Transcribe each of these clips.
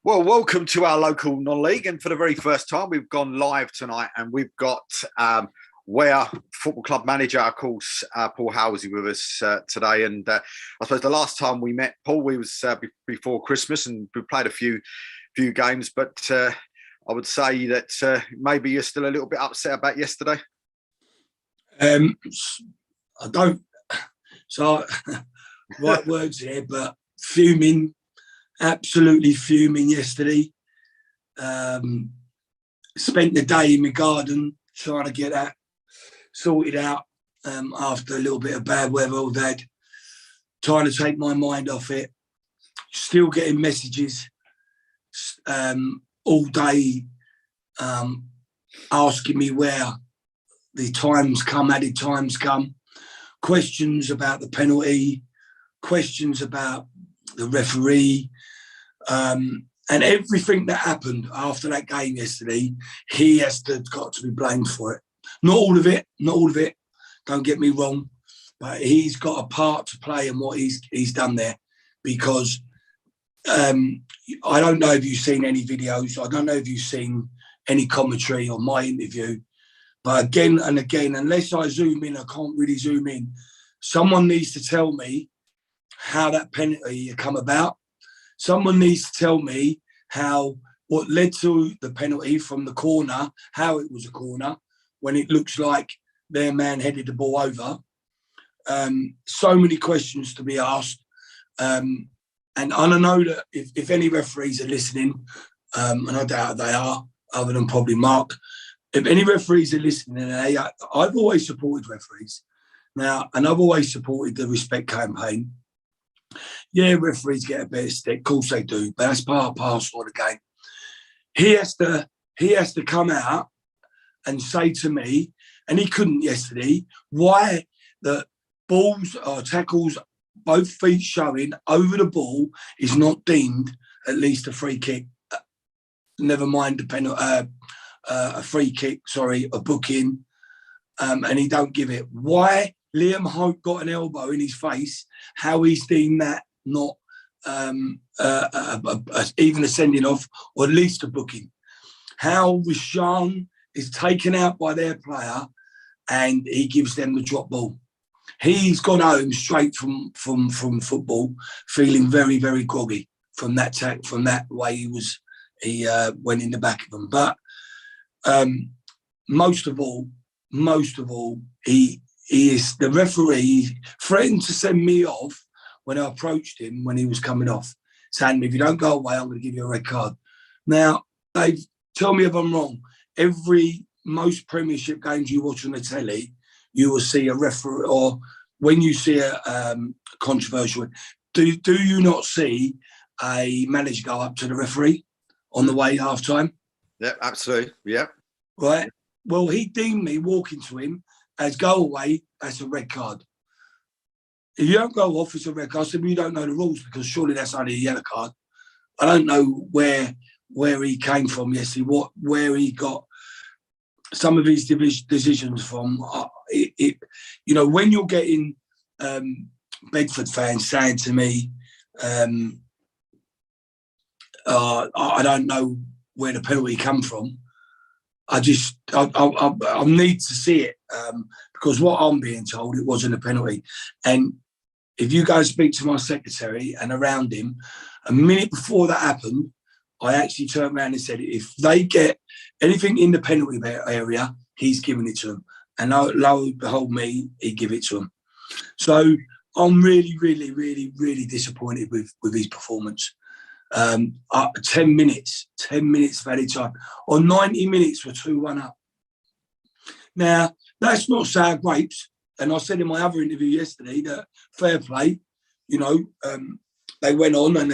Well, welcome to our local non-league, and for the very first time, we've gone live tonight, and we've got Ware Football Club manager, of course, Paul Howsey, with us today. And I suppose the last time we met Paul, we was before Christmas, and we played a few games. But I would say that maybe you're still a little bit upset about yesterday. I don't. So, right words here, but fuming. Absolutely fuming yesterday. Spent the day in my garden trying to get that sorted out after a little bit of bad weather all day. Trying to take my mind off it. Still getting messages all day asking me where the added times come. Questions about the penalty. Questions about the referee. And everything that happened after that game yesterday, he has got to be blamed for it. Not all of it, don't get me wrong, but he's got a part to play in what he's done there, because I don't know if you've seen any videos, I don't know if you've seen any commentary on my interview, but again and again, unless I zoom in, I can't really zoom in. Someone needs to tell me how that penalty come about. Someone needs to tell me what led to the penalty from the corner, how it was a corner, when it looks like their man headed the ball over. So many questions to be asked. And I know that if any referees are listening, and I doubt they are, other than probably Mark, if any referees are listening, I've always supported referees. Now, and I've always supported the Respect campaign. Yeah, referees get a bit of stick, of course they do, but that's part and parcel of the game. He has to come out and say to me, and he couldn't yesterday, why the balls or tackles, both feet showing over the ball, is not deemed at least a free kick. Never mind the penalty, a free kick, a booking, and he don't give it. Why Liam Hope got an elbow in his face, how he's deemed that not even a sending off, or at least a booking. How Rashan is taken out by their player and he gives them the drop ball. He's gone home straight from football feeling very, very groggy from that way he went in the back of them. But most of all, he is the referee. He threatened to send me off when I approached him when he was coming off, saying, if you don't go away, I'm going to give you a red card. Now, Dave, tell me if I'm wrong. Most Premiership games you watch on the telly, you will see a referee, or when you see a controversial, do you not see a manager go up to the referee on the way half time? Yeah, absolutely. Yeah. Right. Well, he deemed me walking to him as go away, that's a red card. If you don't go off, it's a red card. So you don't know the rules, because surely that's only a yellow card. I don't know where he came from yesterday, where he got some of his decisions from. When you're getting Bedford fans saying to me, I don't know where the penalty come from, I need to see it, because what I'm being told, it wasn't a penalty. And if you go and speak to my secretary and around him, a minute before that happened, I actually turned around and said, if they get anything in the penalty area, he's giving it to them. And lo and behold me, he give it to them. So I'm really, really, really, really disappointed with his performance. 10 minutes valid time. On 90 minutes, we're 2-1 up. Now, that's not sour grapes. And I said in my other interview yesterday that fair play, they went on and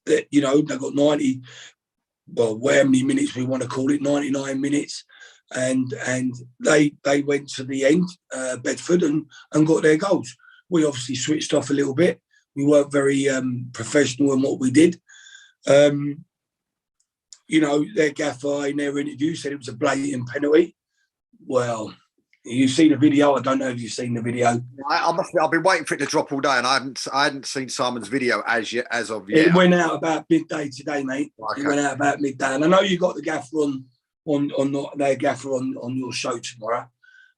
they got 90, well, how many minutes we want to call it, 99 minutes. And they went to the end, Bedford, and got their goals. We obviously switched off a little bit. We weren't very professional in what we did. Their gaffer in their interview said it was a blatant penalty. Well, You see the video? I don't know if you've seen the video. I've been waiting for it to drop all day, and I hadn't seen Simon's video as of yet. It went out about midday today, mate. Okay. It went out about midday, and I know you got the gaffer on their gaffer on your show tomorrow.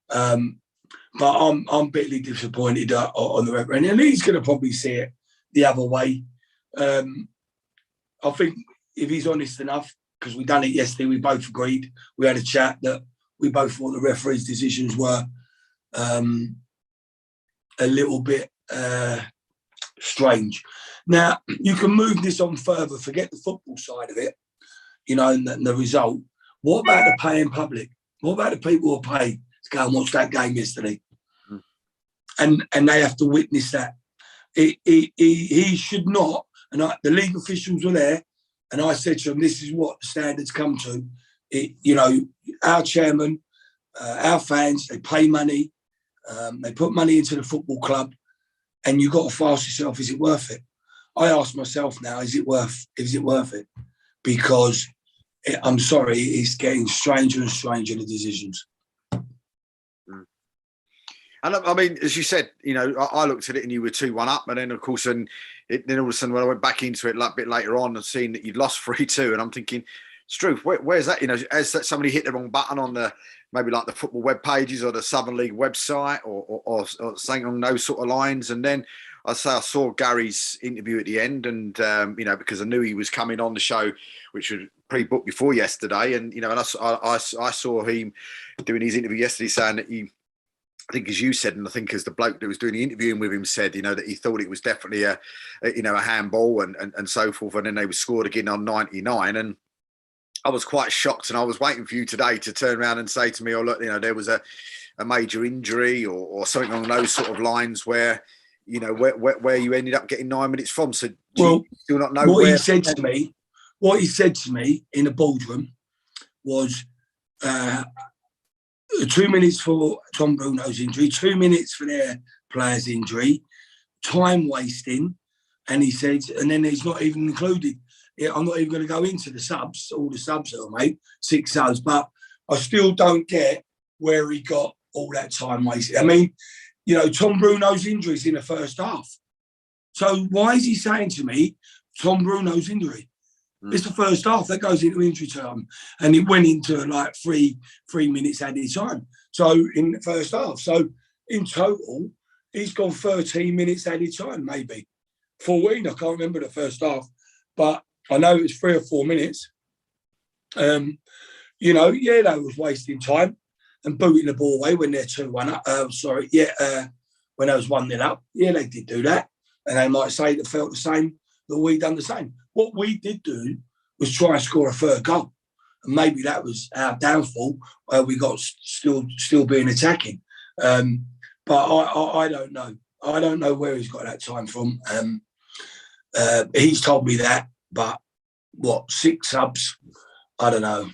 But I'm bitterly disappointed on the referee, and he's going to probably see it the other way. I think if he's honest enough, because we done it yesterday, we both agreed. We had a chat that we both thought the referee's decisions were a little bit strange. Now, you can move this on further, forget the football side of it, and the result. What about the paying public? What about the people who paid to go and watch that game yesterday? And they have to witness that. He should not, and the league officials were there, and I said to them, this is what the standards come to. Our chairman, our fans, they pay money, they put money into the football club, and you've got to ask yourself, is it worth it? I ask myself now, is it worth it? Because I'm sorry, it's getting stranger and stranger, the decisions. And I mean, as you said, I looked at it and you were 2-1 up, and then of course, then all of a sudden when I went back into it a bit later on and seen that you'd lost 3-2, and I'm thinking, Struth, where's that? Has that somebody hit the wrong button on maybe like the football web pages or the Southern League website or something along those sort of lines? And then I saw Gary's interview at the end, and because I knew he was coming on the show, which was pre-booked before yesterday, and and I saw him doing his interview yesterday, saying that I think, as you said, and I think as the bloke that was doing the interviewing with him said, that he thought it was definitely a handball and so forth, and then they were scored again on 99, and I was quite shocked, and I was waiting for you today to turn around and say to me, "Oh look, there was a major injury or something along those sort of lines where." Where you ended up getting 9 minutes from. So do you still not know what he said to me? What he said to me in the boardroom was 2 minutes for Tom Bruno's injury, 2 minutes for their player's injury, time wasting, and he said, and then he's not even included. I'm not even going to go into the subs, all the subs that are made, 6 subs, but I still don't get where he got all that time wasted. I mean, Tom Bruno's injuries in the first half. So why is he saying to me, Tom Bruno's injury? It's the first half. That goes into injury time. And it went into like three minutes added time. So in the first half. So in total, he's gone 13 minutes added time, maybe. 14, I can't remember the first half. But I know it was 3 or 4 minutes. That was wasting time. And booting the ball away when they're 2-1 up. When I was 1-0 up. Yeah, they did do that. And they might say they felt the same, that we done the same. What we did do was try and score a third goal. And maybe that was our downfall, where we got still being attacking. But I don't know. I don't know where he's got that time from. He's told me that, but 6 subs? I don't know.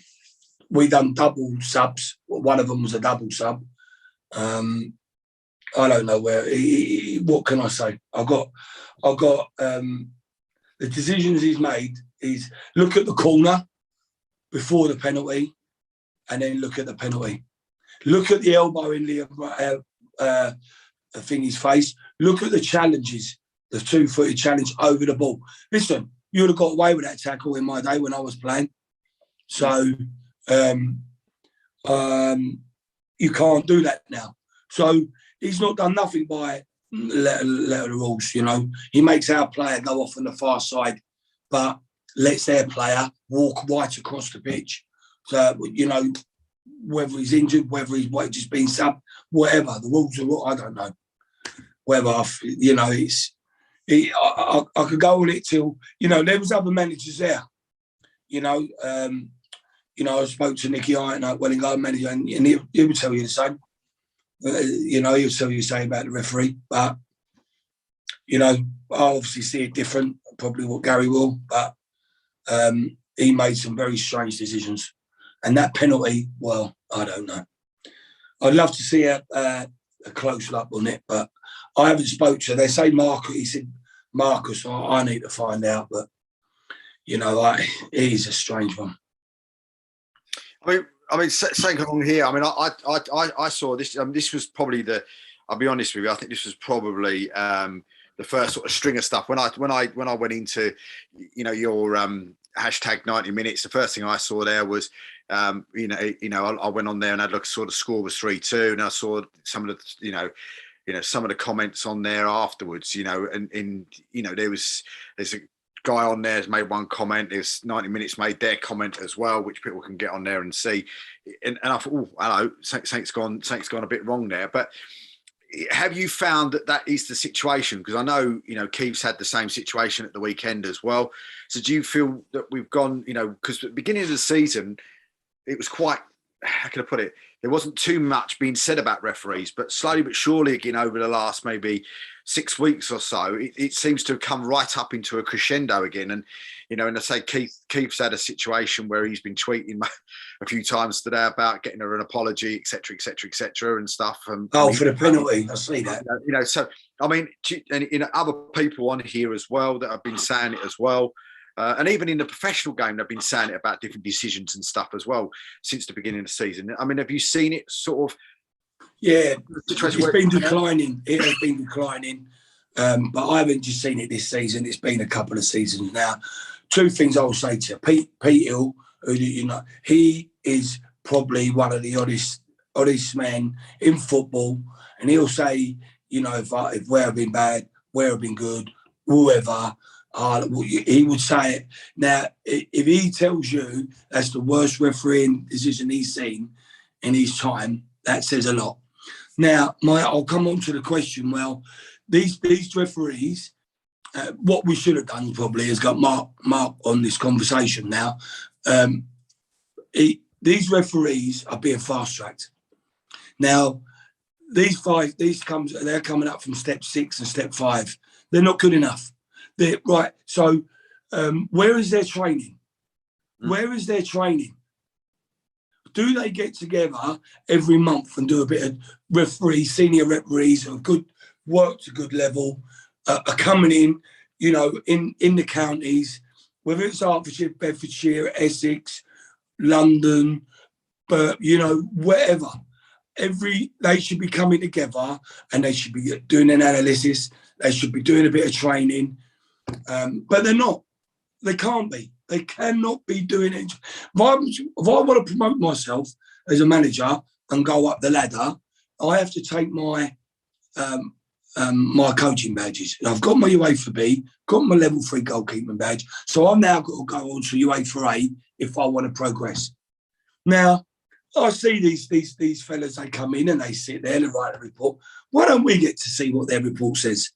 We done double subs. One of them was a double sub. I don't know where. What can I say? I got. The decisions he's made is look at the corner before the penalty, and then look at the penalty. Look at the elbow in the thingy's face. Look at the challenges, the 2-footed challenge over the ball. Listen, you would have got away with that tackle in my day when I was playing. So. You can't do that now. So he's not done nothing by letter of the rules, He makes our player go off on the far side, but lets their player walk right across the pitch. So, whether he's injured, whether he's just been sub, whatever, the rules are, I don't know. Whether, I could go on it till, there was other managers there, I spoke to Nicky Iron, Wellingham manager, and he would tell you the same. He'll tell you the same about the referee. But, I obviously see it different, probably what Gary will, but he made some very strange decisions. And that penalty, well, I don't know. I'd love to see a close up on it, but I haven't spoke to. They say Marcus. He said Marcus. I need to find out, but he's a strange one. I mean, I mean, saying along here. I mean, I saw this. This was probably the. I'll be honest with you. I think this was probably the first sort of string of stuff. When I went into, your hashtag 90 minutes. The first thing I saw there was, I went on there and had a look. Saw the score was 3-2, and I saw some of the, some of the comments on there afterwards. And there's a guy on there has made one comment. There's 90 minutes made their comment as well, which people can get on there and see. And I thought, oh, hello, something's gone a bit wrong there. But have you found that is the situation? Because I know, Keith's had the same situation at the weekend as well. So do you feel that we've gone, because at the beginning of the season, it was quite, how can I put it? There wasn't too much being said about referees, but slowly but surely again over the last maybe 6 weeks or so, it seems to have come right up into a crescendo again. And, and I say Keith's had a situation where he's been tweeting a few times today about getting her an apology, et cetera, and stuff. For the penalty, I see that. So, I mean, and other people on here as well that have been saying it as well. And even in the professional game, they've been saying it about different decisions and stuff as well since the beginning of the season. I mean, have you seen it sort of? Yeah, it's been declining. It has been declining. But I haven't just seen it this season. It's been a couple of seasons now. Two things I will say to you. Pete Hill, who he is probably one of the oddest men in football. And he'll say, if where I've been bad, where I've been good, whoever, he would say it. Now, if he tells you that's the worst refereeing decision he's seen in his time, that says a lot. Now, I'll come on to the question. Well, these referees, what we should have done probably is got Mark on this conversation now. These referees are being fast-tracked. Now, they're coming up from step 6 and step 5. They're not good enough. Right. So, where is their training? Where is their training? Do they get together every month and do a bit of senior referees who have good work to good level, are coming in, in the counties, whether it's Hertfordshire, Bedfordshire, Essex, London, but wherever. They should be coming together and they should be doing an analysis. They should be doing a bit of training, but they're not. They can't be. They cannot be doing it. If I want to promote myself as a manager and go up the ladder, I have to take my my coaching badges. I've got my UEFA B, got my level 3 goalkeeping badge, so I've now got to go on to UEFA A if I want to progress. Now, I see these fellas, they come in and they sit there and write a report. Why don't we get to see what their report says?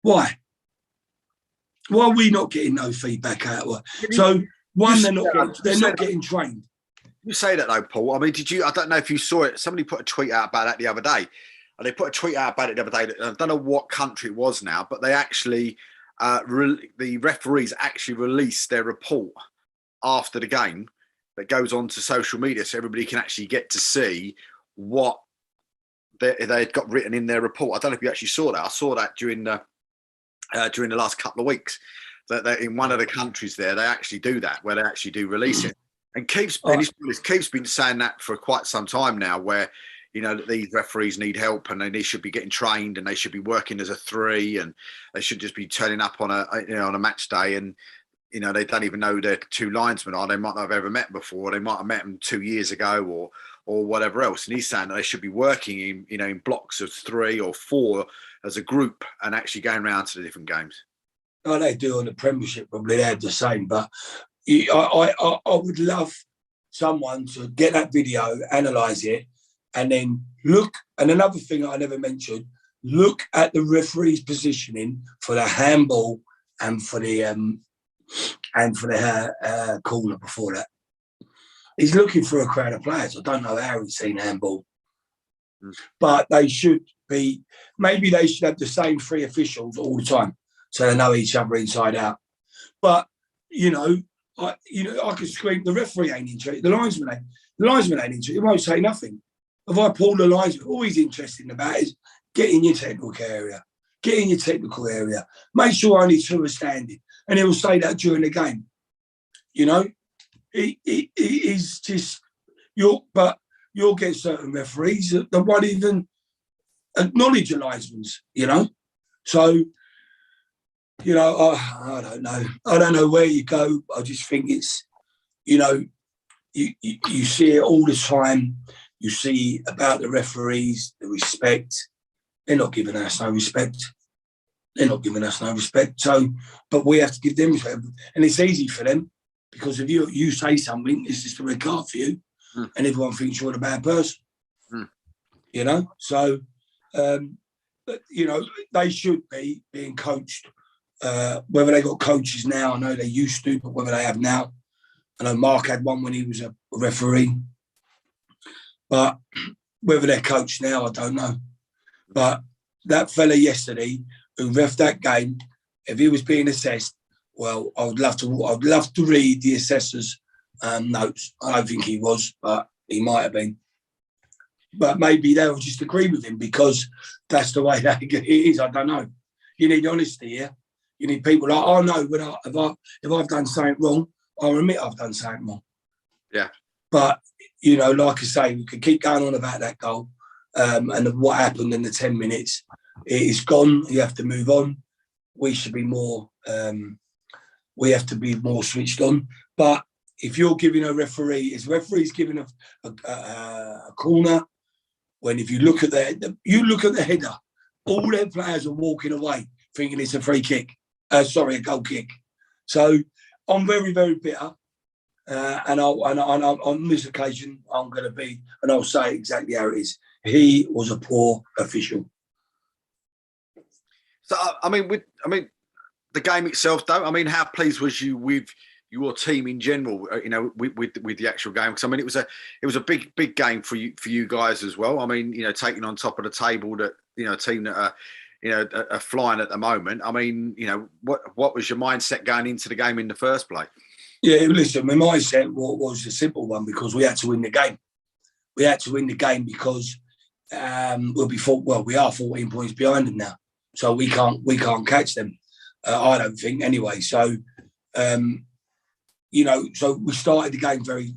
Why? Why are we not getting no feedback out of it? So, one, they're not getting trained. You say that though, Paul. I mean, I don't know if you saw it. Somebody put a tweet out about that the other day. And they put a tweet out about it the other day. I don't know what country it was now, but they actually, the referees actually released their report after the game that goes on to social media, so everybody can actually get to see what they'd got written in their report. I don't know if you actually saw that. I saw that during the last couple of weeks. That in one of the countries there, they actually do that, where they actually do release it. And Keith's been saying that for quite some time now, where that these referees need help and they should be getting trained and they should be working as a 3 and they should just be turning up on a match day and they don't even know their 2 linesmen are. They might not have ever met before. They might have met them 2 years ago or whatever else. And he's saying that they should be working in blocks of 3 or 4 as a group and actually going around to the different games. Oh, they do on the Premiership, probably they're the same. But I would love someone to get that video, analyse it, and then look. And another thing I never mentioned: look at the referee's positioning for the handball and for the corner before that. He's looking for a crowd of players. I don't know how he's seen handball, but they should be. Maybe they should have the same 3 officials all the time, so they know each other inside out. But I could scream, the referee ain't interested, the linesman ain't interested. He won't say nothing. If I pull the linesman, all he's interested about is get in your technical area. Make sure only 2 are standing. And he'll say that during the game. He's just, you'll get certain referees that won't even acknowledge your linesmans, you know. So, you know, I don't know. I don't know where you go. I just think it's, you know, you see it all the time. You see about the referees, the respect. They're not giving us no respect. They're not giving us no respect. So, but we have to give them respect. And it's easy for them because if you say something, it's just a red card for you, and everyone thinks you're a bad person. You know? So, you know, they should be being coached. Whether they got coaches now, I know they used to, but whether they have now, I know Mark had one when he was a referee. But whether they're coached now, I don't know. But that fella yesterday who ref that game, if he was being assessed, well, I'd love to read the assessor's notes. I don't think he was, but he might have been. But maybe they'll just agree with him because that's the way that it is. I don't know. You need honesty here. You need people like, oh no, if I've done something wrong, I'll admit I've done something wrong. Yeah. But, you know, like I say, we could keep going on about that goal and what happened in the 10 minutes. It is gone. You have to move on. We should be more, we have to be more switched on. But if you're giving a referee, if referee's giving a corner, when if you look at the header, all their players are walking away thinking it's a free kick. A goal kick. So I'm very, very bitter. And on this occasion, I'm going to be, and I'll say exactly how it is. He was a poor official. So I mean, the game itself, though. I mean, how pleased was you with your team in general? You know, with the actual game, because I mean, it was a big game for you guys as well. I mean, you know, taking on top of the table that, you know, a team that are flying at the moment. I mean, you know, what was your mindset going into the game in the first place? Yeah, listen, my mindset was a simple one because we had to win the game. We had to win the game because we are 14 points behind them now, so we can't catch them. I don't think anyway. So, you know, so we started the game very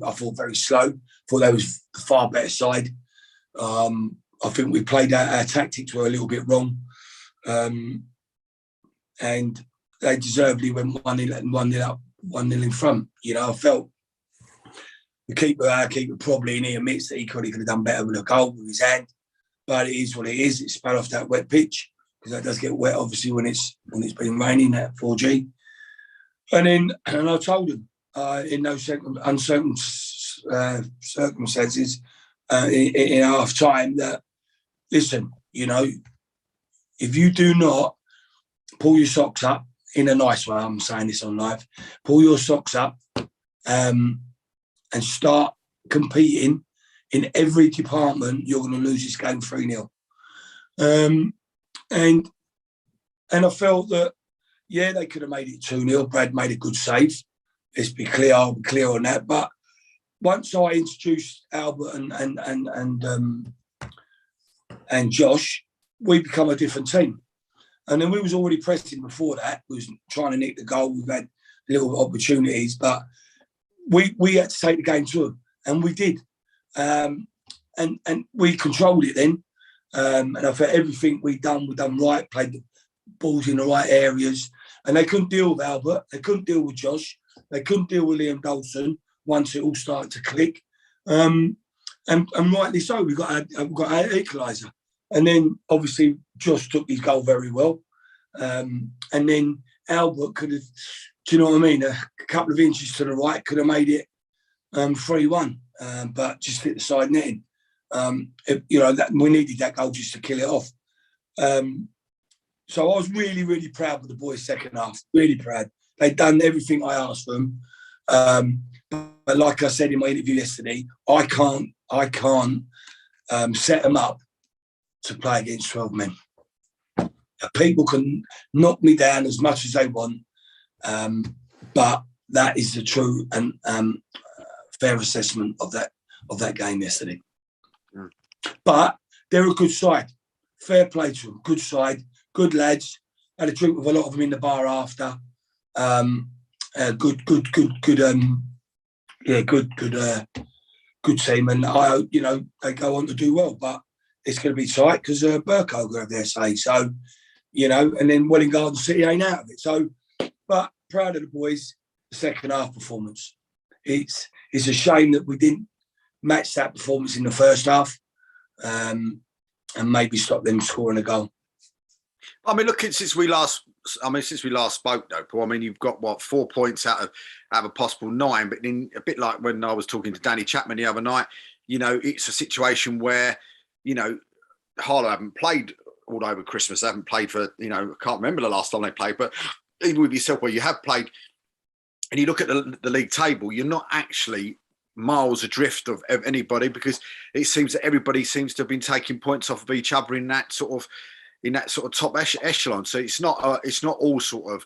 slow. Thought they was the far better side. I think we played our tactics were a little bit wrong, and they deservedly went 1-0 up. 1-0 in front. You know, I felt our keeper probably, and he admits that he could have done better with a goal with his hand, but it is what it is. It spat off that wet pitch because that does get wet, obviously, when it's been raining at 4G. And I told him in those uncertain circumstances in half time that, listen, you know, if you do not pull your socks up, in a nice way, I'm saying this on live, pull your socks up and start competing in every department, you're going to lose this game 3-0. And I felt that, yeah, they could have made it 2-0. Brad made a good save. Let's be clear, I'll be clear on that. But once I introduced Albert and Josh, we become a different team. And then we was already pressing before that. We was trying to nick the goal. We've had little opportunities, but we had to take the game to them, and we did. And we controlled it then. And I felt everything we done right, played the balls in the right areas. And they couldn't deal with Albert. They couldn't deal with Josh. They couldn't deal with Liam Dawson once it all started to click. And rightly so. We got our equaliser. And then, obviously, Josh took his goal very well. And then Albert could have, do you know what I mean? A couple of inches to the right could have made it 3-1, but just hit the side netting. You know, we needed that goal just to kill it off. So I was really, really proud of the boys' second half. Really proud. They'd done everything I asked them. But like I said in my interview yesterday, I can't set them up to play against 12 men. People can knock me down as much as they want, but that is the true and fair assessment of that game yesterday. Mm. But they're a good side. Fair play to them. Good side. Good lads. Had a drink with a lot of them in the bar after. Good good team, and I hope, you know, they go on to do well. But it's going to be tight because Burko will have their say. So, you know, and then Welling Garden City ain't out of it. So, but proud of the boys, the second half performance. It's a shame that we didn't match that performance in the first half, and maybe stop them scoring a goal. I mean, looking since we last spoke, though, Paul. I mean, you've got what 4 points out of a possible 9, but then a bit like when I was talking to Danny Chapman the other night, you know, it's a situation where, you know, Harlow haven't played all over Christmas. They haven't played for, you know, I can't remember the last time they played, but even with yourself, where you have played, and you look at the league table, you're not actually miles adrift of anybody, because it seems that everybody seems to have been taking points off of each other in that sort of top echelon. So it's not all sort of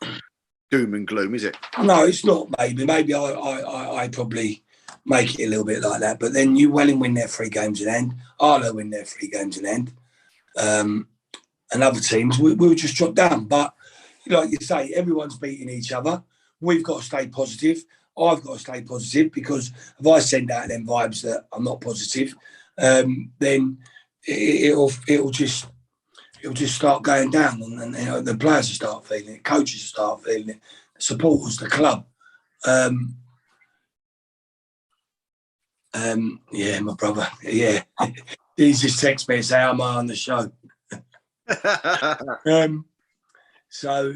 doom and gloom, is it? No, it's not. Maybe I probably make it a little bit like that. But then you Welling win their 3 games in hand. Arlo win their 3 games in hand. And other teams, we'll just drop down. But like you say, everyone's beating each other. We've got to stay positive. I've got to stay positive, because if I send out them vibes that I'm not positive, then it'll just start going down, and you know, the players will start feeling it, coaches will start feeling it, the supporters, the club. Yeah, my brother. Yeah, he's just text me and say, "Am I on the show?" I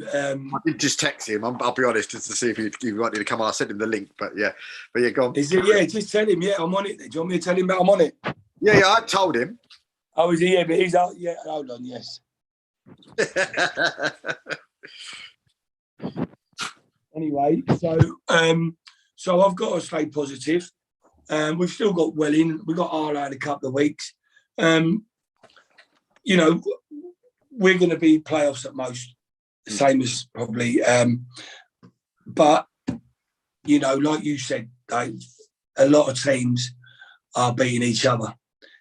did just text him. I'll be honest, just to see if he wanted to come on. I sent him the link, but yeah, go on. Is it? Yeah, just tell him. Yeah, I'm on it. Do you want me to tell him that I'm on it? Yeah, I told him. Oh, is he? Yeah, but he's out. Yeah, hold on. Yes. Anyway, so I've got to stay positive. We've still got Welling. We've got Arlo in a couple of weeks. You know, we're going to be playoffs at most, the same as probably. But you know, like you said, Dave, a lot of teams are beating each other.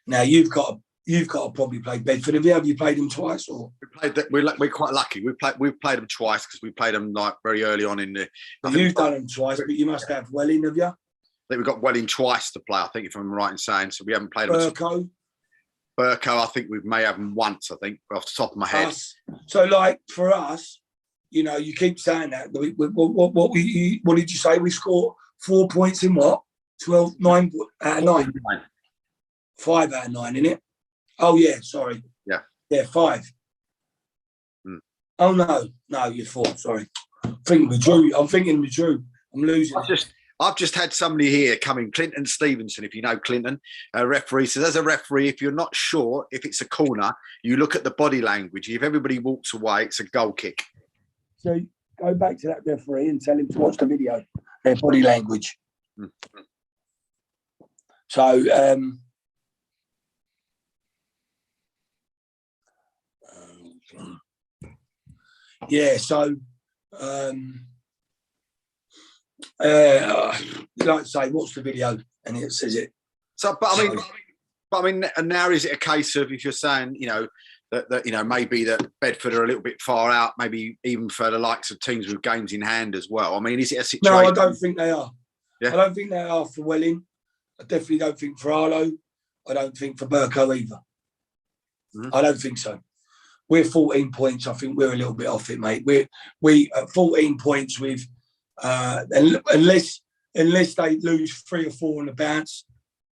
Now you've got to probably play Bedford. Have you played them twice? Or we're quite lucky. We've played them twice, because we played them like very early on in the. You've done them twice, but you must have Welling, have you? I think we've got Welling twice to play, I think, if I'm right in saying. So we haven't played them. Burko, I think we may have them once, I think, off the top of my head. So, like, for us, you know, you keep saying that. What did you say? We scored 4 points in what? 9 out of 9? 5 out of 9, innit? Oh, yeah, sorry. Yeah, 5. Oh, no, you're 4, sorry. I'm thinking we drew. I'm losing. I've just had somebody here coming, Clinton Stevenson, if you know Clinton, a referee, says, as a referee, if you're not sure if it's a corner, you look at the body language. If everybody walks away, it's a goal kick. So go back to that referee and tell him to watch the video, their body language. So, yeah, so, like I say, watch the video and it says it. So, but I mean, and now is it a case of, if you're saying, you know, that you know, maybe that Bedford are a little bit far out, maybe even for the likes of teams with games in hand as well? I mean, is it a situation? No, I don't think they are. Yeah. I don't think they are for Welling. I definitely don't think for Arlo. I don't think for Burko either. I don't think so. We're 14 points. I think we're a little bit off it, mate. We at 14 points with unless they lose 3 or 4 on the bounce,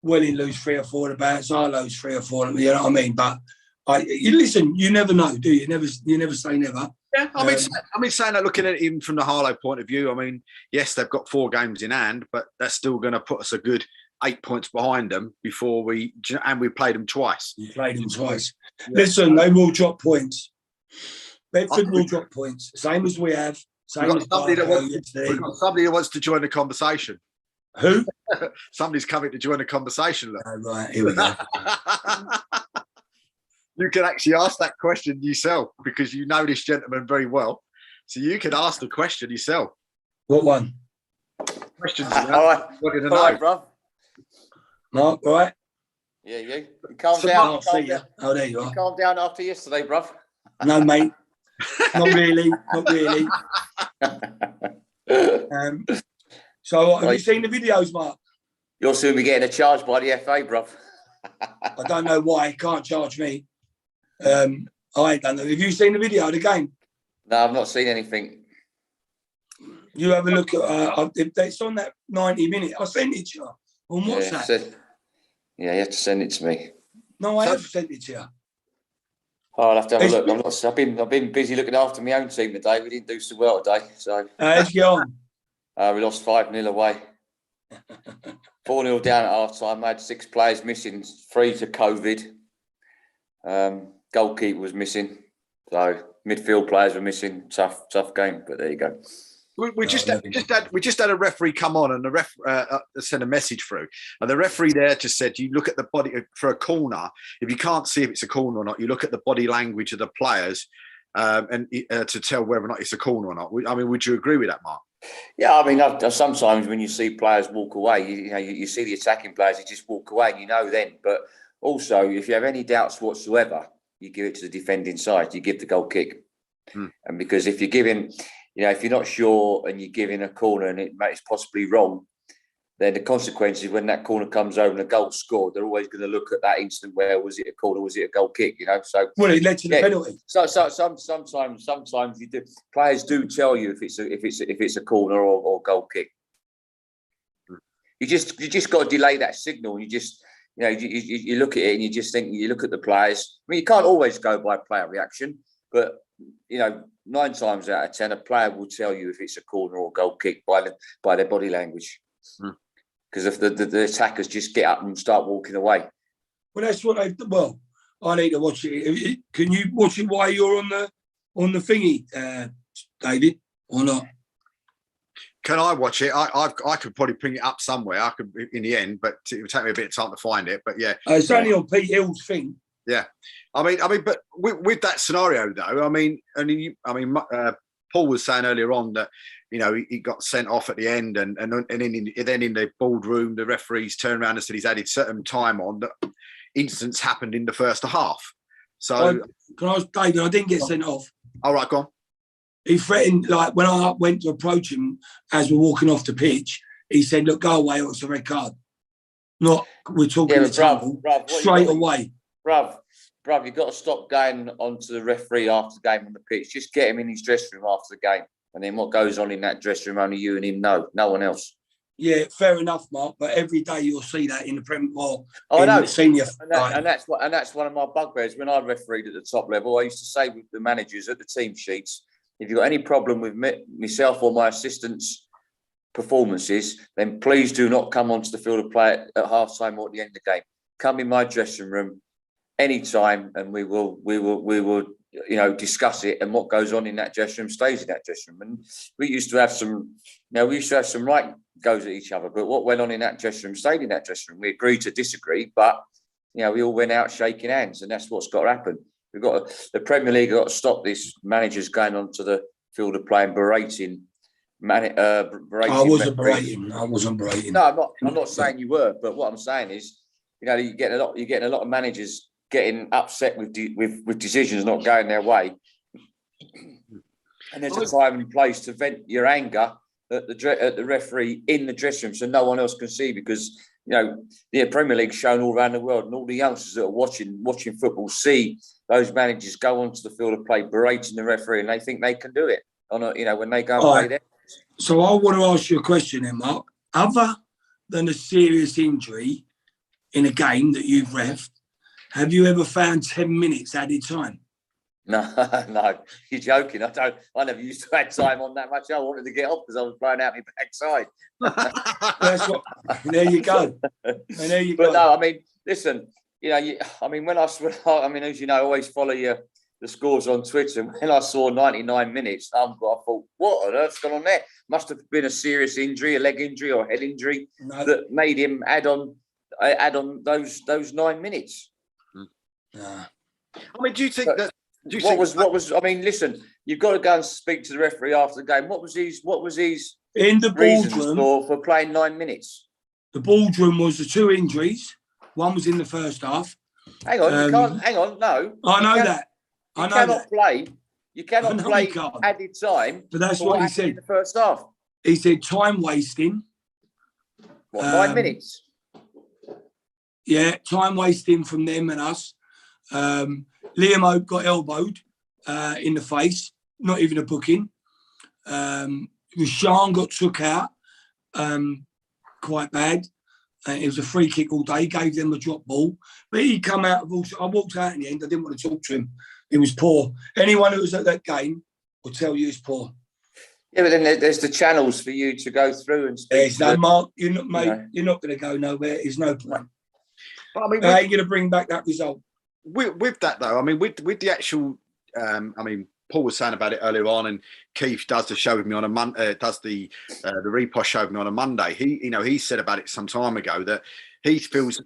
Welling lose 3 or 4 on the bounce, Arlo's 3 or 4. You know what I mean? But listen, you never know, do you? You never say never. Yeah, I mean, saying that, looking at it even from the Harlow point of view, I mean, yes, they've got 4 games in hand, but that's still going to put us a good 8 points behind them before we played them twice. You played them twice. Yeah. Listen, they will drop points. Bedford will drop points, same as we have. Same we've got somebody that wants to join the conversation. Who? Somebody's coming to join the conversation. Look. Oh, right, here we go. You can actually ask that question yourself, because you know this gentleman very well. So you can ask the question yourself. What one? Questions. All right, bro. Mark, all right? Yeah, you calm down. Oh, there you are. You calmed down after yesterday, bro. No, mate. Not really. So, have you seen the videos, Mark? You'll soon be getting a charge by the FA, bruv. I don't know why. He can't charge me. I don't know. Have you seen the video of the game? No, I've not seen anything. You have a look at it's on that 90-minute. I'll send it to you on WhatsApp. Yeah, you have to send it to me. No, I have sent it to you. Oh, I'll have to have a look. I've been busy looking after my own team today. We didn't do so well today. So let's get on. We lost 5-0 away. 4-0 down at half time. I had 6 players missing, 3 to COVID. Goalkeeper was missing. So midfield players were missing. Tough game, but there you go. We just had a referee come on, and the ref sent a message through, and the referee there just said, "You look at the body for a corner. If you can't see if it's a corner or not, you look at the body language of the players, and to tell whether or not it's a corner or not." I mean, would you agree with that, Mark? Yeah, I mean, sometimes when you see players walk away, you see the attacking players, they just walk away, and you know then. But also, if you have any doubts whatsoever, you give it to the defending side. You give the goal kick, and because if you're giving. If you're not sure and you're giving a corner and it's possibly wrong, then the consequences when that corner comes over and a goal scored, they're always going to look at that instant where was it a corner, was it a goal kick? So it led to the penalty. So sometimes you do. Players do tell you if it's a corner or goal kick. You just got to delay that signal. You just you look at it and you just think you look at the players. I mean, you can't always go by player reaction, but 9 times out of 10, a player will tell you if it's a corner or goal kick by their body language. Because if the attackers just get up and start walking away. Well, that's what I need to watch it. Can you watch it while you're on the thingy, David, or not? Can I watch it? I could probably bring it up somewhere. I could in the end, but it would take me a bit of time to find it. But yeah, it's only on Pete Hill's thing. Yeah, I mean, but with that scenario though, Paul was saying earlier on that he got sent off at the end, and then in the boardroom, the referees turned around and said he's added certain time on. That incidents happened in the first half. So, David, I didn't get sent off. All right, go on. He threatened, like when I went to approach him as we're walking off the pitch, he said, "Look, go away, or it's a red card." Not we're talking the trouble straight away. Bruv, you've got to stop going onto the referee after the game on the pitch. Just get him in his dressing room after the game. And then what goes on in that dressing room, only you and him know. No one else. Yeah, fair enough, Mark. But every day you'll see that in the Premier League. I know. The senior. And that's one of my bugbears. When I refereed at the top level, I used to say with the managers at the team sheets, if you've got any problem with myself or my assistants' performances, then please do not come onto the field of play at half-time or at the end of the game. Come in my dressing room anytime, and we will discuss it, and what goes on in that dressing room stays in that dressing room. And we used to have some right goes at each other, but what went on in that dressing room stayed in that dressing room. We agreed to disagree, but we all went out shaking hands, and that's what's got to happen. The Premier League got to stop this managers going onto the field of play and berating. I wasn't berating. No, I'm not saying you were, but what I'm saying is, you're getting a lot of managers getting upset with decisions not going their way, and there's a time and place to vent your anger at the referee in the dressing room, so no one else can see. Because the Premier League's shown all around the world, and all the youngsters that are watching football see those managers go onto the field of play berating the referee, and they think they can do it when they go and play there. So I want to ask you a question, then, Mark. Other than a serious injury in a game that you've reffed, have you ever found 10 minutes added time? No, you're joking. I never used to add time on that much. I wanted to get off because I was blowing out my backside. There you go. But no, I mean, listen, as you know, I always follow the scores on Twitter. And when I saw 99 minutes, I thought, what on earth's gone on there? Must have been a serious injury, a leg injury or a head injury that made him add on those 9 minutes. Yeah. I mean, do you think that? I mean, listen, you've got to go and speak to the referee after the game. What was his in the reasons for playing 9 minutes? The boardroom was the 2 injuries. One was in the first half. Hang on, you can't. Hang on, no. I know that. You cannot play added time. But that's what he said in the first half. He said time wasting. What, 9 minutes? Yeah, time wasting from them and us. Liam Hope got elbowed in the face, not even a booking. Rashan got took out quite bad. It was a free kick all day, gave them a drop ball. But he come out of all. I walked out in the end. I didn't want to talk to him. He was poor. Anyone who was at that game will tell you he's poor. Yeah, but then there's the channels for you to go through and speak. There's no Mark. You're not, mate. You're not going to go nowhere. There's no point. But I mean, how are you going to bring back that result? With that though, I mean, with the actual, I mean, Paul was saying about it earlier on, and Keith does the show with me on a Monday. Does the Reposs show with me on a Monday. He said about it some time ago that he feels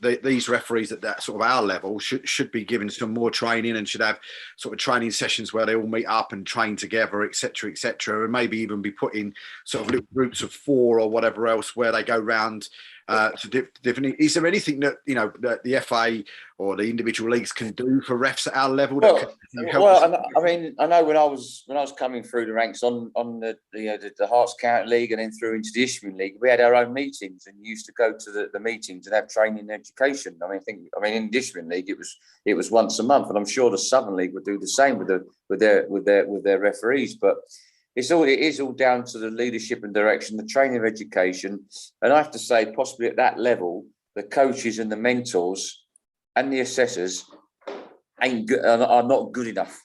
these referees at that sort of our level should be given some more training and should have sort of training sessions where they all meet up and train together, etc., and maybe even be put in sort of little groups of 4 or whatever else where they go round. To different. Is there anything that that the FA or the individual leagues can do for refs at our level? I mean, I know when I was coming through the ranks on the Hearts County League and then through into the Ishmael League, we had our own meetings and used to go to the meetings and have training and education. I mean, in the Ishmael League it was once a month, and I'm sure the Southern League would do the same with their referees, but. It is all down to the leadership and direction, the training of education. And I have to say, possibly at that level, the coaches and the mentors and the assessors are not good enough.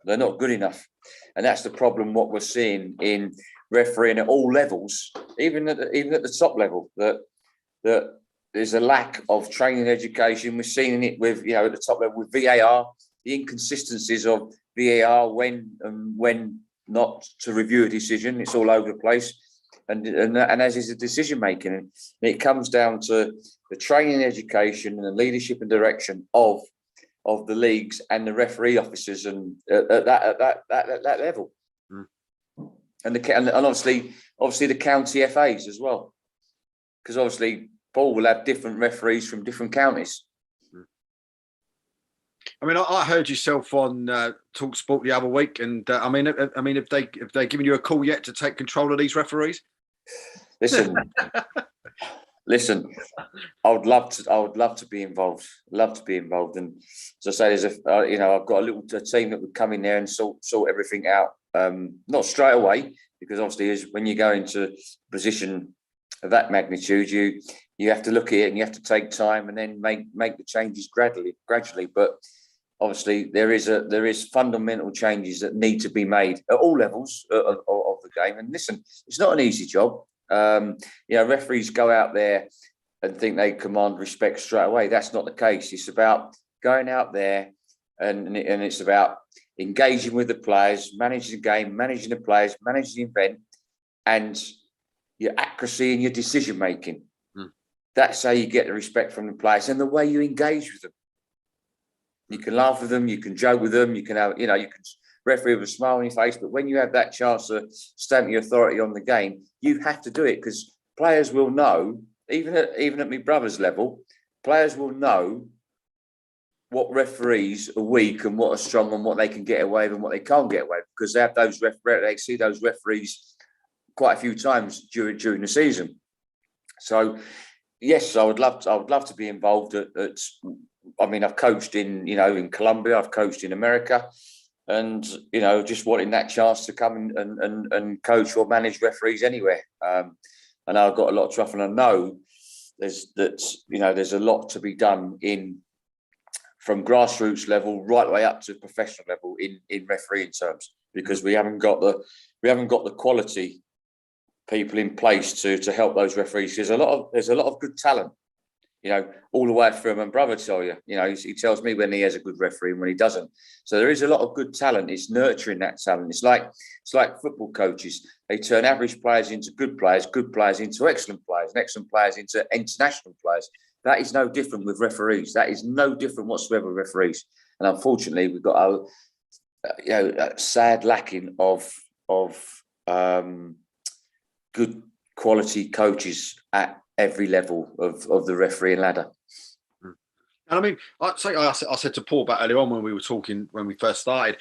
They're not good enough. And that's the problem, what we're seeing in refereeing at all levels, even at the top level, that there's a lack of training and education. We're seeing it with, at the top level with VAR, the inconsistencies of VAR when not to review a decision. It's all over the place, and as is the decision making. And it comes down to the training and education and the leadership and direction of the leagues and the referee officers, and at that level, and obviously the county FAs as well, because obviously Paul will have different referees from different counties. I mean, I heard yourself on Talk Sport the other week, and I mean, if they given you a call yet to take control of these referees? Listen, I would love to be involved. And as I say, I've got a team that would come in there and sort everything out. Not straight away, because obviously, when you go into a position of that magnitude, you have to look at it and you have to take time and then make the changes gradually. But obviously, there is fundamental changes that need to be made at all levels of the game. And listen, it's not an easy job. Referees go out there and think they command respect straight away. That's not the case. It's about going out there and it's about engaging with the players, managing the game, managing the players, managing the event, and your accuracy in your decision making. That's how you get the respect from the players and the way you engage with them. You can laugh with them, you can joke with them, you can have, you can referee with a smile on your face, but when you have that chance to stamp your authority on the game, you have to do it, because players will know, even at my brother's level, players will know what referees are weak and what are strong and what they can get away with and what they can't get away with, because they have they see those referees quite a few times during the season. So yes, I would love to be involved I've coached in Colombia, I've coached in America, and just wanting that chance to come and coach or manage referees anywhere. And I've got a lot of trust, and I know there's a lot to be done from grassroots level right the way up to professional level in refereeing terms, because we haven't got the quality people in place to help those referees. There's a lot of good talent, all the way through. My brother tell you, he tells me when he has a good referee and when he doesn't. So there is a lot of good talent. It's nurturing that talent. It's like football coaches. They turn average players into good players into excellent players, and excellent players into international players. That is no different with referees. That is no different whatsoever with referees. And unfortunately, we've got a sad lacking of good quality coaches at every level of the refereeing ladder. And I mean, I said to Paul back earlier on when we were talking, when we first started,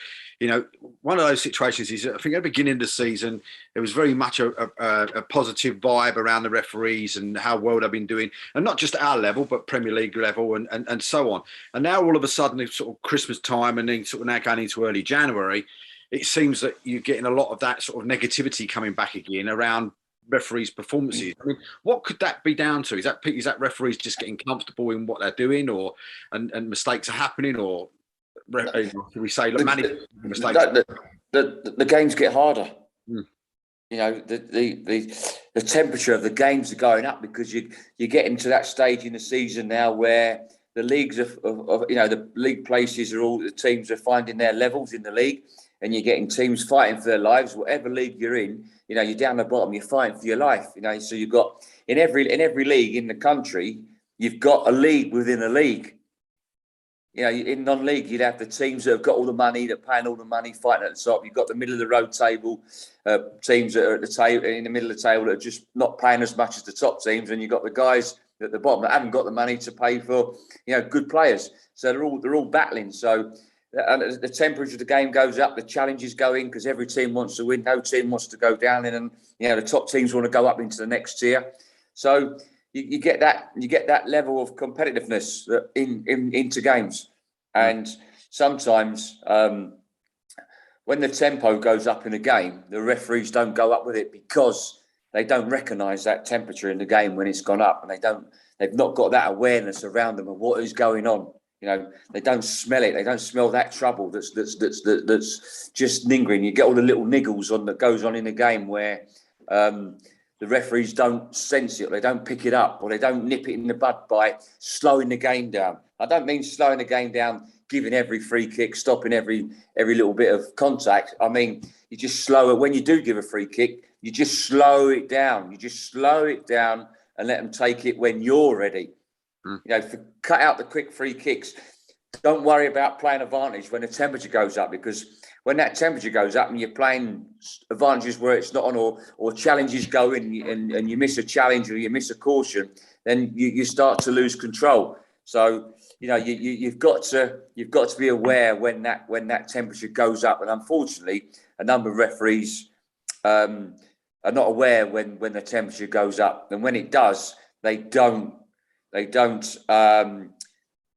one of those situations is, I think at the beginning of the season, there was very much a positive vibe around the referees and how well they've been doing, and not just at our level, but Premier League level and so on. And now all of a sudden, it's sort of Christmas time and then sort of now going into early January, it seems that you're getting a lot of that sort of negativity coming back again around referees' performances. I mean, what could that be down to? Is that referees just getting comfortable in what they're doing, or and mistakes are happening, or should we say, look, managing mistakes? The games get harder. Mm. The temperature of the games are going up because you're getting to that stage in the season now where the leagues of the league places are all, the teams are finding their levels in the league, and you're getting teams fighting for their lives. Whatever league you're in, you're down the bottom, you're fighting for your life. So you've got in every league in the country, you've got a league within a league. In non-league, you'd have the teams that have got all the money, that are paying all the money, fighting at the top. You've got the middle of the road table teams that are at the table, in the middle of the table, that are just not paying as much as the top teams, and you've got the guys at the bottom that haven't got the money to pay for, good players. So they're all battling. So the temperature of the game goes up, the challenges go in because every team wants to win, no team wants to go down in, and the top teams want to go up into the next tier. So you get that level of competitiveness into games, and sometimes when the tempo goes up in a game, the referees don't go up with it because they don't recognise that temperature in the game when it's gone up, and they've not got that awareness around them of what is going on. They don't smell it. They don't smell that trouble that's just lingering. You get all the little niggles that goes on in the game where the referees don't sense it, or they don't pick it up, or they don't nip it in the bud by slowing the game down. I don't mean slowing the game down, giving every free kick, stopping every little bit of contact. I mean, you just slow it. When you do give a free kick, you just slow it down. You just slow it down and let them take it when you're ready. Cut out the quick free kicks. Don't worry about playing advantage when the temperature goes up, because when that temperature goes up and you're playing advantages where it's not on, or challenges go in and you miss a challenge or you miss a caution, then you start to lose control. So you've got to be aware when that temperature goes up, and unfortunately, a number of referees are not aware when the temperature goes up, and when it does, they don't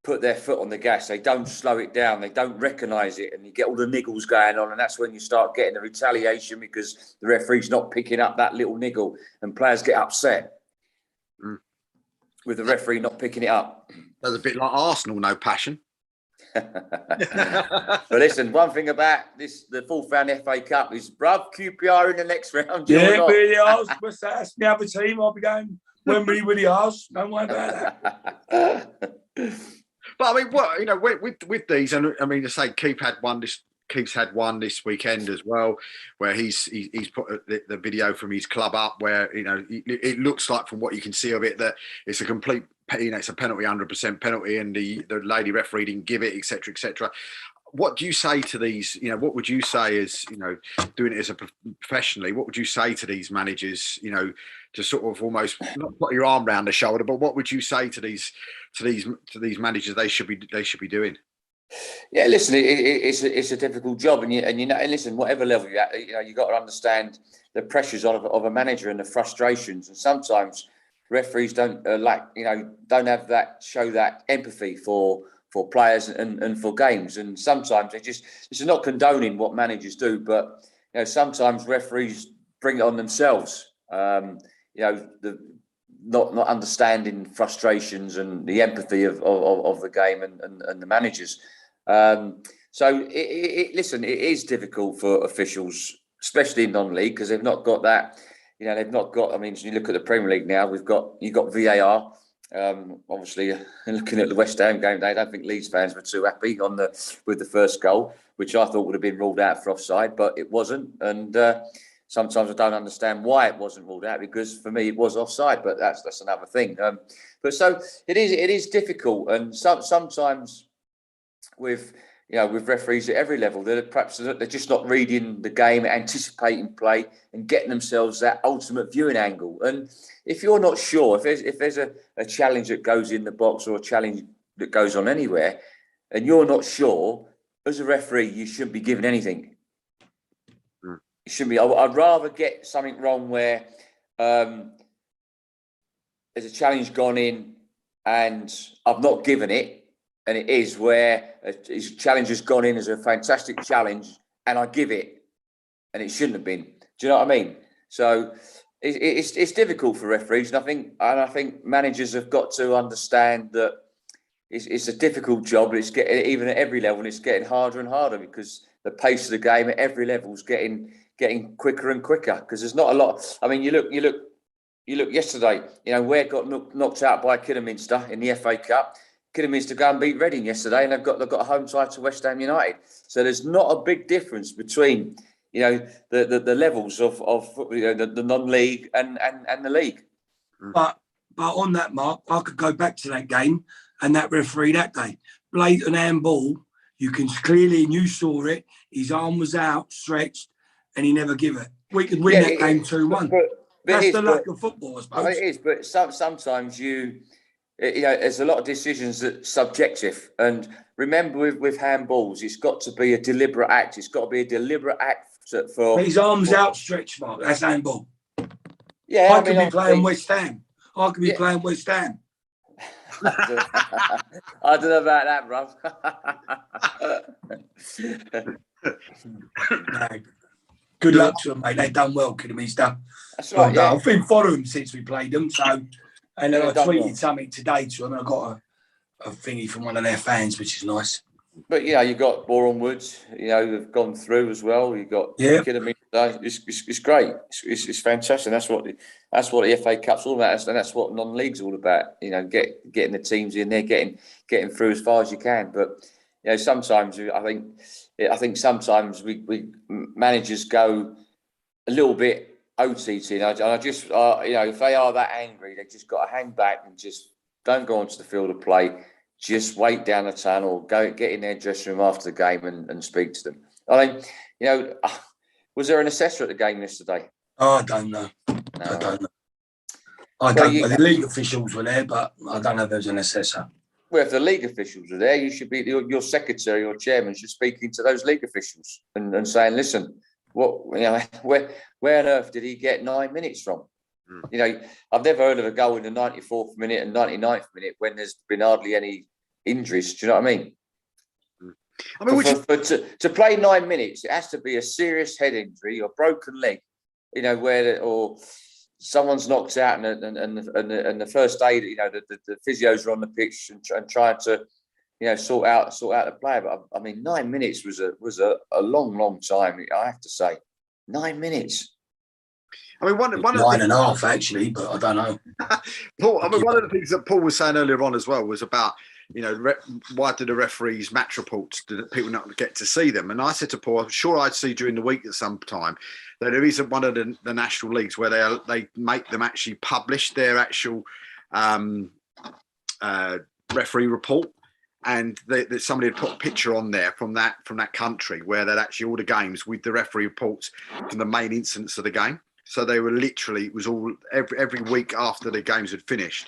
put their foot on the gas. They don't slow it down. They don't recognise it, and you get all the niggles going on, and that's when you start getting the retaliation because the referee's not picking up that little niggle, and players get upset with the referee not picking it up. That's a bit like Arsenal, no passion. But listen, one thing about the fourth round FA Cup is, bruv, QPR in the next round. Yeah, really, that's the other team. I'll be going Wembley with the Ars. Don't worry about that. But I mean, with these, and I mean, to say Keith's had one this weekend as well, where he's put the video from his club up, where it looks like, from what you can see of it, that it's a complete, it's a penalty, 100% penalty, and the lady referee didn't give it, etc., etc. What do you say to these? What would you say as doing it as a professionally? What would you say to these managers? To sort of almost not put your arm around the shoulder, but what would you say to these managers they should be doing? Yeah, listen, it's a difficult job, and listen, whatever level you're at, you got to understand the pressures of a manager and the frustrations, and sometimes referees don't don't have show that empathy for players and for games, and sometimes this is not condoning what managers do, but sometimes referees bring it on themselves. Not understanding frustrations and the empathy of the game and the managers. So listen, it is difficult for officials, especially in non-league, because they've not got that. They've not got. I mean, you look at the Premier League now. You've got VAR. Obviously, looking at the West Ham game, I don't think Leeds fans were too happy with the first goal, which I thought would have been ruled out for offside, but it wasn't. And sometimes I don't understand why it wasn't ruled out, because for me it was offside, but that's another thing. But so it is difficult, and sometimes with referees at every level, they're just not reading the game, anticipating play, and getting themselves that ultimate viewing angle. And if you're not sure, if there's a challenge that goes in the box, or a challenge that goes on anywhere, and you're not sure, as a referee, you shouldn't be given anything. You shouldn't be. I'd rather get something wrong where there's a challenge gone in and I've not given it, and it is where a challenge has gone in as a fantastic challenge and I give it, and it shouldn't have been. Do you know what I mean? So it's difficult for referees, and I think managers have got to understand that it's a difficult job. It's getting, even at every level, it's getting harder and harder because the pace of the game at every level is getting quicker and quicker. Because there's not a lot. I mean, you look yesterday. You know, Ware got knocked out by Kidderminster in the FA Cup. Kidderminster go and beat Reading yesterday, and they've got a home tie to West Ham United. So there's not a big difference between, you know, the levels of the non-league and the league. But on that, Mark, I could go back to that game and that referee that day. Blatant handball. You can clearly, and you saw it, his arm was outstretched and he never give it. We could win that game 2-1. That's the luck of football, I suppose. It is, but sometimes you know, there's a lot of decisions that subjective. And remember, with handballs, it's got to be a deliberate act. It's got to be a deliberate act for. But his arm's outstretched, Mark. That's handball. Yeah, I could be playing West Ham. I could be playing West Ham. I don't know about that, bruv. No. Good luck to them, mate. They've done well, Kidderminster. That's right. Yeah. I've been following them since we played them. So, and then I tweeted something today to them. And I got a thingy from one of their fans, which is nice. But yeah, you got Boreham Woods. You know, they've gone through as well. You got Kidderminster. It's great. It's fantastic. That's what the FA Cup's all about, and that's what non-league's all about. You know, getting the teams in there, getting through as far as you can. But you know, sometimes I think sometimes we managers go a little bit OTT. And I just you know, if they are that angry, they just got to hang back and just don't go onto the field of play. Just wait down the tunnel, go get in their dressing room after the game and speak to them. I mean, you know, was there an assessor at the game yesterday? Oh, I don't know. No. I don't know. The league officials were there, but I don't know if there was an assessor. Well, if the league officials are there, you should be your secretary or chairman should speak into those league officials and saying, listen, what, you know, where on earth did he get 9 minutes from? You know, I've never heard of a goal in the 94th minute and 99th minute when there's been hardly any injuries. Do you know what I mean? I mean, but to play 9 minutes, it has to be a serious head injury or broken leg, you know, or someone's knocked out and the first aid, you know, the physios are on the pitch and trying to, you know, sort out the player. But I mean, 9 minutes was a long time. I have to say, 9 minutes. I mean, one of the 9.5 actually, but I don't know. Paul, I mean, one of the things that Paul was saying earlier on as well was about, you know, why do the referees match reports? Do people not get to see them? And I said to Paul, I'm sure I'd see during the week at some time that there isn't one of the national leagues where they make them actually publish their actual referee report, and that somebody had put a picture on there from that country where they'd actually all the games with the referee reports from the main incidents of the game. So they were literally, it was all every week after the games had finished,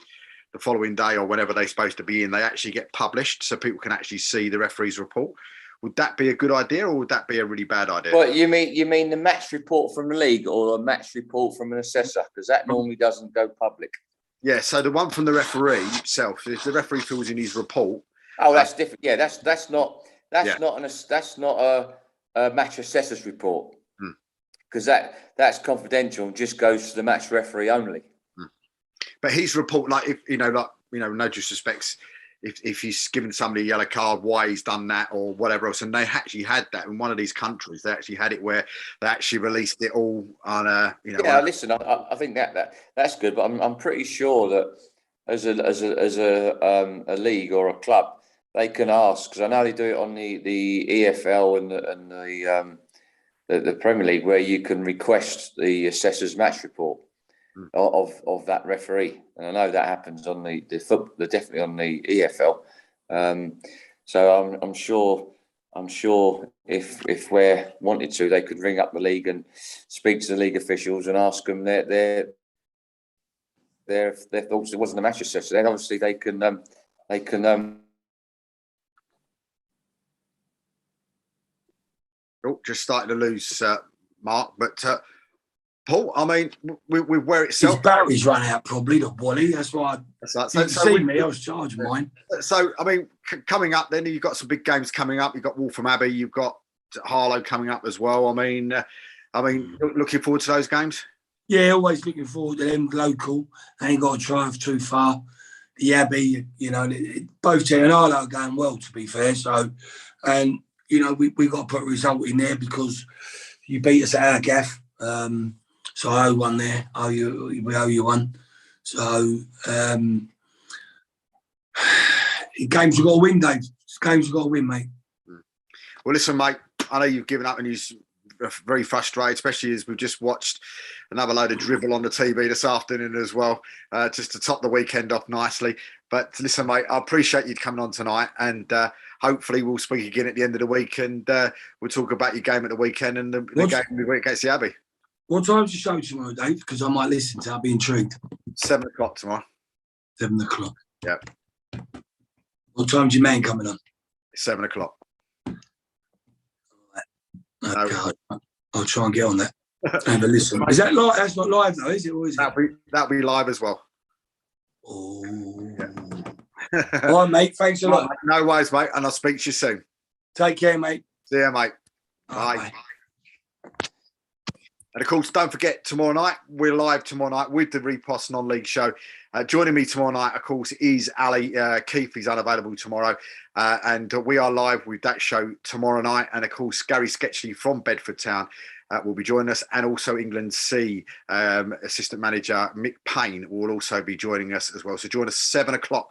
the following day or whenever they're supposed to be in, they actually get published so people can actually see the referee's report. Would that be a good idea or would that be a really bad idea? Well, you mean the match report from the league or a match report from an assessor? Because that normally doesn't go public. Yeah, so the one from the referee himself, if the referee fills in his report. Oh, that's different. Yeah, that's not a match assessor's report. Because that's confidential and just goes to the match referee only. But his report, no disrespect, if he's given somebody a yellow card, why he's done that or whatever else, and they actually had that in one of these countries. They actually had it where they actually released it all on a. Listen, I think that's good, but I'm pretty sure that as a league or a club, they can ask, because I know they do it on the EFL and the Premier League, where you can request the assessor's match report of that referee, and I know that happens on the definitely on the EFL. So I'm sure if we're wanted to, they could ring up the league and speak to the league officials and ask them their thoughts. It wasn't a match assessor. Then obviously they can Oh, just starting to lose Mark, but Paul, I mean, we wear itself. His batteries run out probably, the Wally. That's why you see me. I was charging mine. So, I mean, coming up then, you've got some big games coming up. You've got Waltham Abbey, you've got Harlow coming up as well. I mean, looking forward to those games. Yeah, always looking forward to them. Local, ain't got to drive too far. The Abbey, you know, both teams and Harlow are going well, to be fair. So, and you know, we got to put a result in there because you beat us at our gaff. So I owe one there. We owe you one. So games you've got to win, Dave. Games you've got to win, mate. Well, listen, mate, I know you've given up and you're very frustrated, especially as we've just watched another load of dribble on the TV this afternoon as well, just to top the weekend off nicely. But listen, mate, I appreciate you coming on tonight, and hopefully we'll speak again at the end of the week, and we'll talk about your game at the weekend and the game against the Abbey. What time's the show tomorrow, Dave? Because I might listen to it. I'll be intrigued. 7 o'clock tomorrow. 7 o'clock. Yep. What time's your man coming on? 7 o'clock. Okay, I'll try and get on that. Have a listen. Is that live? That's not live though, is it? Or is it? That'll be live as well. Oh. Yeah. All right, mate. Thanks a lot. Mate, no worries, mate. And I'll speak to you soon. Take care, mate. See you, mate. Bye. And of course, don't forget, tomorrow night, we're live tomorrow night with the Reposs Non League show. Joining me tomorrow night, of course, is Ali. Keith is unavailable tomorrow. And we are live with that show tomorrow night. And of course, Gary Sketchley from Bedford Town will be joining us. And also England C assistant manager Mick Payne will also be joining us as well. So join us 7 o'clock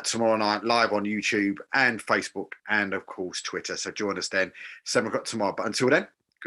tomorrow night, live on YouTube and Facebook and, of course, Twitter. So join us then, 7 o'clock tomorrow. But until then,